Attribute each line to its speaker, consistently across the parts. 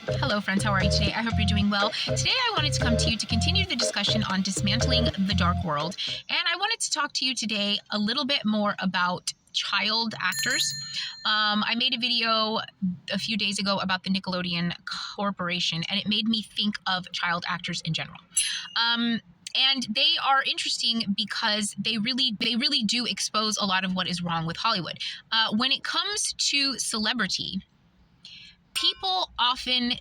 Speaker 1: Hello friends, how are you today? I hope you're doing well. Today I wanted to come to you to continue the discussion on dismantling the dark world. And I wanted to talk to you today a little bit more about child actors. I made a video a few days ago about the Nickelodeon Corporation, and it made me think of child actors in general. And they are interesting because they really do expose a lot of what is wrong with Hollywood. When it comes to celebrity, people often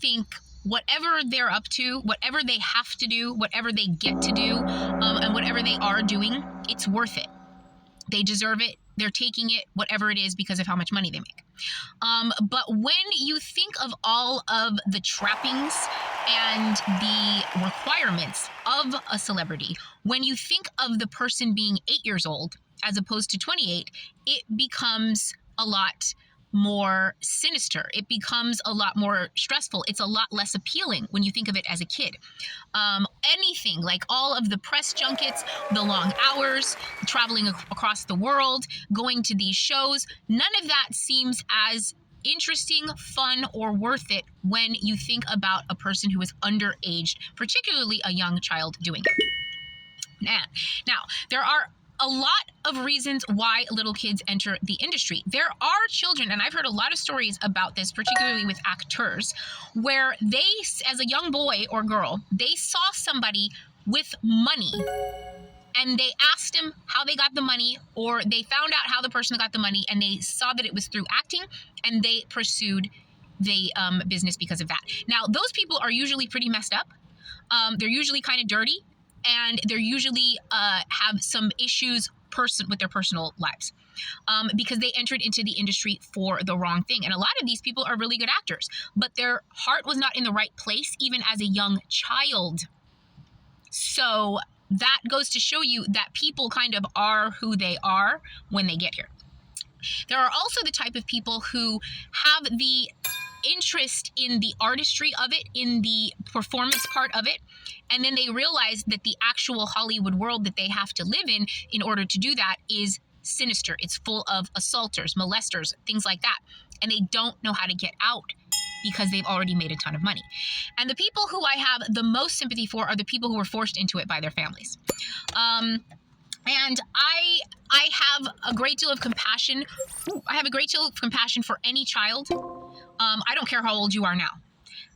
Speaker 1: think whatever they're up to, whatever they have to do, whatever they get to do, and whatever they are doing, it's worth it. They deserve it. They're taking it, whatever it is, because of how much money they make. But when you think of all of the trappings and the requirements of a celebrity, when you think of the person being 8 years old as opposed to 28, it becomes a lot more sinister. It becomes a lot more stressful. It's a lot less appealing when you think of it as a kid. Anything like all of the press junkets, the long hours, traveling across the world, going to these shows, none of that seems as interesting, fun, or worth it when you think about a person who is underage, particularly a young child doing it. Now, there are a lot of reasons why little kids enter the industry. There are children, and I've heard a lot of stories about this, particularly with actors, where they, as a young boy or girl, they saw somebody with money and they asked him how they got the money, or they found out how the person got the money and they saw that it was through acting, and they pursued the business because of that. Now, those people are usually pretty messed up. They're usually kind of dirty, and they're usually have some issues with their personal lives because they entered into the industry for the wrong thing. And a lot of these people are really good actors, but their heart was not in the right place, even as a young child. So that goes to show you that people kind of are who they are when they get here. There are also the type of people who have the interest in the artistry of it, in the performance part of it, and then they realize that the actual Hollywood world that they have to live in order to do that is sinister. It's full of assaulters, molesters, things like that, and they don't know how to get out because they've already made a ton of money. And the people who I have the most sympathy for are the people who were forced into it by their families. And I have a great deal of compassion. I have a great deal of compassion for any child. I don't care how old you are now.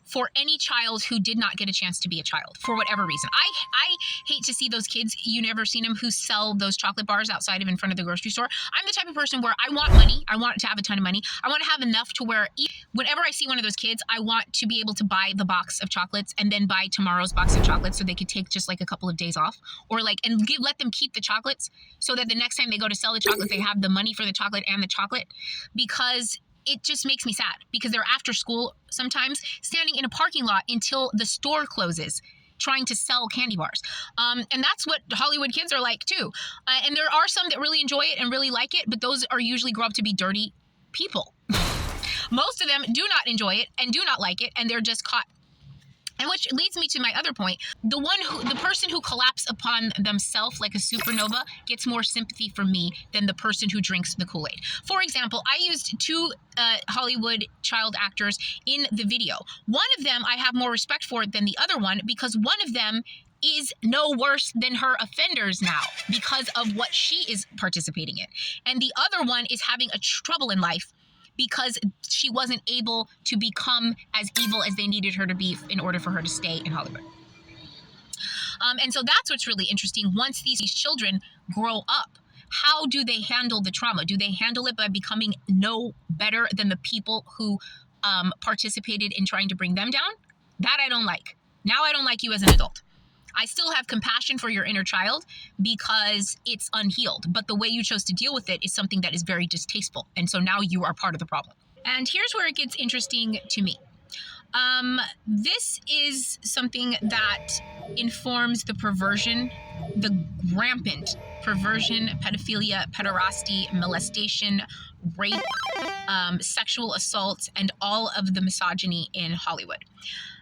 Speaker 1: For any child who did not get a chance to be a child for whatever reason. I hate to see those kids, you never seen them, who sell those chocolate bars outside of in front of the grocery store. I'm the type of person where I want money. I want to have a ton of money. I want to have enough to where whenever I see one of those kids, I want to be able to buy the box of chocolates and then buy tomorrow's box of chocolates so they could take just like a couple of days off, or like, and let them keep the chocolates so that the next time they go to sell the chocolates, they have the money for the chocolate and the chocolate, because it just makes me sad because they're after school sometimes standing in a parking lot until the store closes trying to sell candy bars. And that's what Hollywood kids are like too. And there are some that really enjoy it and really like it, but those are usually grow up to be dirty people. Most of them do not enjoy it and do not like it, and they're just caught. And which leads me to my other point. The person who collapses upon themselves like a supernova gets more sympathy from me than the person who drinks the Kool-Aid. For example, I used two Hollywood child actors in the video. One of them I have more respect for than the other one because one of them is no worse than her offenders now because of what she is participating in. And the other one is having a trouble in life because she wasn't able to become as evil as they needed her to be in order for her to stay in Hollywood. And so that's what's really interesting. Once these children grow up, how do they handle the trauma? Do they handle it by becoming no better than the people who participated in trying to bring them down? That I don't like. Now I don't like you as an adult. I still have compassion for your inner child because it's unhealed, but the way you chose to deal with it is something that is very distasteful. And so now you are part of the problem. And here's where it gets interesting to me. This is something that informs the perversion, the rampant perversion, pedophilia, pederasty, molestation, rape, sexual assault, and all of the misogyny in Hollywood.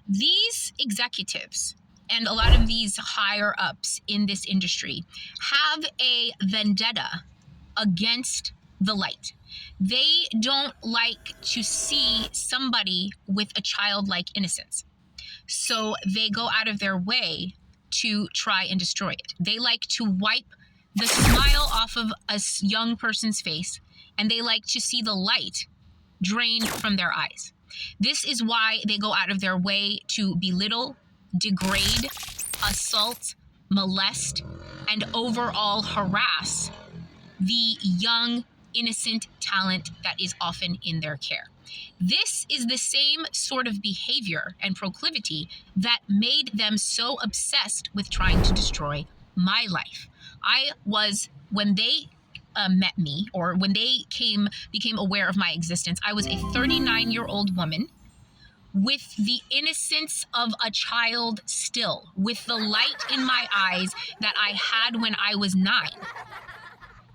Speaker 1: These executives and a lot of these higher ups in this industry have a vendetta against the light. They don't like to see somebody with a childlike innocence. So they go out of their way to try and destroy it. They like to wipe the smile off of a young person's face, and they like to see the light drain from their eyes. This is why they go out of their way to belittle, degrade, assault, molest, and overall harass the young, innocent talent that is often in their care. This is the same sort of behavior and proclivity that made them so obsessed with trying to destroy my life. When they met me, or when they became aware of my existence, I was a 39-year-old woman with the innocence of a child still, with the light in my eyes that I had when I was 9.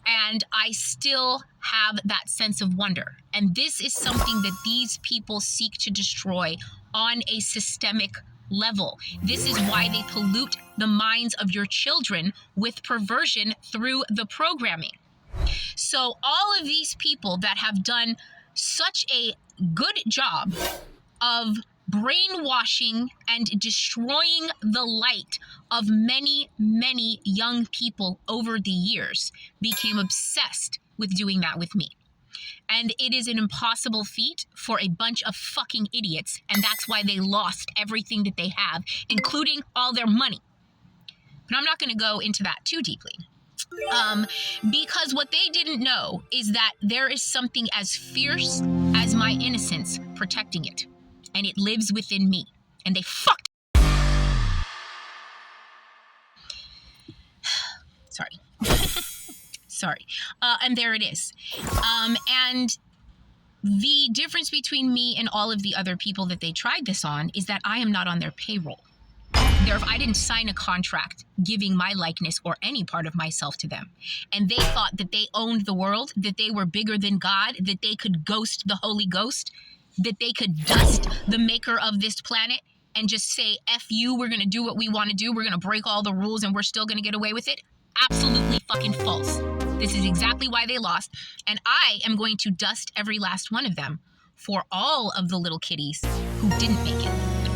Speaker 1: And I still have that sense of wonder. And this is something that these people seek to destroy on a systemic level. This is why they pollute the minds of your children with perversion through the programming. So all of these people that have done such a good job of brainwashing and destroying the light of many, many young people over the years became obsessed with doing that with me. And it is an impossible feat for a bunch of fucking idiots, and that's why they lost everything that they have, including all their money. But I'm not going to go into that too deeply. Because what they didn't know is that there is something as fierce as my innocence protecting it. And it lives within me. And they fucked. Sorry. Sorry. And there it is. And the difference between me and all of the other people that they tried this on is that I am not on their payroll. I didn't sign a contract giving my likeness or any part of myself to them. And they thought that they owned the world, that they were bigger than God, that they could ghost the Holy Ghost, that they could dust the maker of this planet and just say, F you, we're going to do what we want to do. We're going to break all the rules and we're still going to get away with it. Absolutely fucking false. This is exactly why they lost. And I am going to dust every last one of them for all of the little kitties who didn't make it.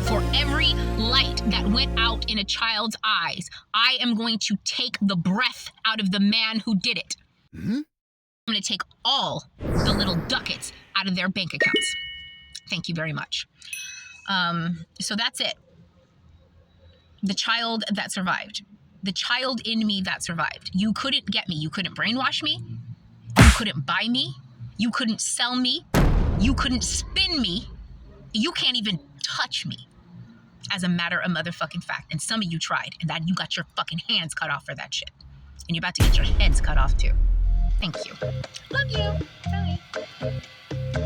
Speaker 1: For every light that went out in a child's eyes, I am going to take the breath out of the man who did it. Mm-hmm. I'm going to take all the little ducats out of their bank accounts. Thank you very much. So that's it. The child that survived. The child in me that survived. You couldn't get me. You couldn't brainwash me. You couldn't buy me. You couldn't sell me. You couldn't spin me. You can't even touch me. As a matter of motherfucking fact. And some of you tried. And that you got your fucking hands cut off for that shit. And you're about to get your heads cut off too. Thank you. Love you. Bye.